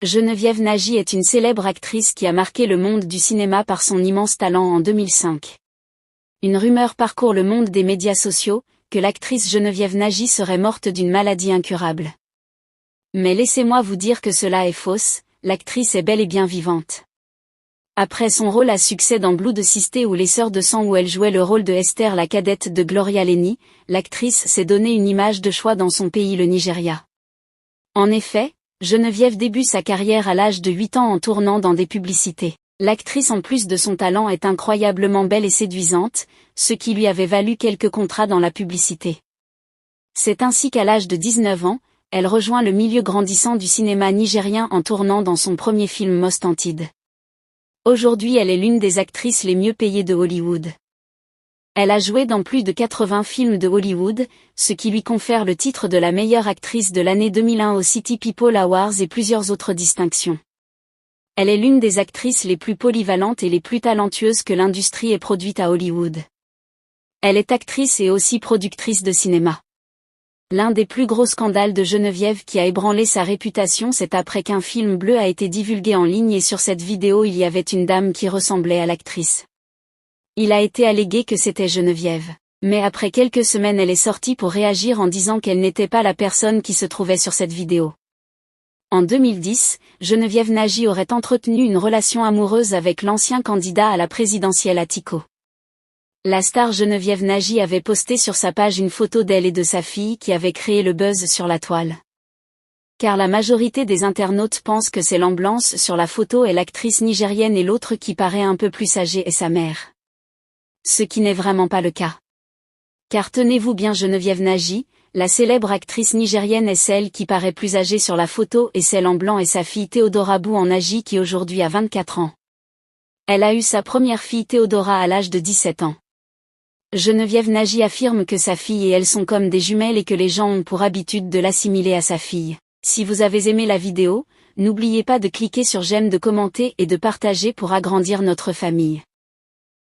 Geneviève Nagy est une célèbre actrice qui a marqué le monde du cinéma par son immense talent en 2005. Une rumeur parcourt le monde des médias sociaux, que l'actrice Geneviève Nagy serait morte d'une maladie incurable. Mais laissez-moi vous dire que cela est fausse, l'actrice est bel et bien vivante. Après son rôle à succès dans Blood Sisters ou Les Sœurs de sang où elle jouait le rôle de Esther la cadette de Gloria Lenny, l'actrice s'est donné une image de choix dans son pays le Nigeria. En effet, Geneviève débute sa carrière à l'âge de 8 ans en tournant dans des publicités. L'actrice en plus de son talent est incroyablement belle et séduisante, ce qui lui avait valu quelques contrats dans la publicité. C'est ainsi qu'à l'âge de 19 ans, elle rejoint le milieu grandissant du cinéma nigérien en tournant dans son premier film Most Wanted. Aujourd'hui elle est l'une des actrices les mieux payées de Hollywood. Elle a joué dans plus de 80 films de Hollywood, ce qui lui confère le titre de la meilleure actrice de l'année 2001 aux City People Awards et plusieurs autres distinctions. Elle est l'une des actrices les plus polyvalentes et les plus talentueuses que l'industrie ait produite à Hollywood. Elle est actrice et aussi productrice de cinéma. L'un des plus gros scandales de Geneviève qui a ébranlé sa réputation, c'est après qu'un film bleu a été divulgué en ligne et sur cette vidéo il y avait une dame qui ressemblait à l'actrice. Il a été allégué que c'était Geneviève. Mais après quelques semaines elle est sortie pour réagir en disant qu'elle n'était pas la personne qui se trouvait sur cette vidéo. En 2010, Geneviève Nagy aurait entretenu une relation amoureuse avec l'ancien candidat à la présidentielle Atiku. La star Geneviève Nagy avait posté sur sa page une photo d'elle et de sa fille qui avait créé le buzz sur la toile. Car la majorité des internautes pensent que c'est l'ambulance sur la photo est l'actrice nigérienne et l'autre qui paraît un peu plus âgée est sa mère. Ce qui n'est vraiment pas le cas. Car tenez-vous bien, Geneviève Nagy, la célèbre actrice nigérienne est celle qui paraît plus âgée sur la photo et celle en blanc est sa fille Théodora Bou Nagy qui aujourd'hui a 24 ans. Elle a eu sa première fille Théodora à l'âge de 17 ans. Geneviève Nagy affirme que sa fille et elle sont comme des jumelles et que les gens ont pour habitude de l'assimiler à sa fille. Si vous avez aimé la vidéo, n'oubliez pas de cliquer sur j'aime, de commenter et de partager pour agrandir notre famille.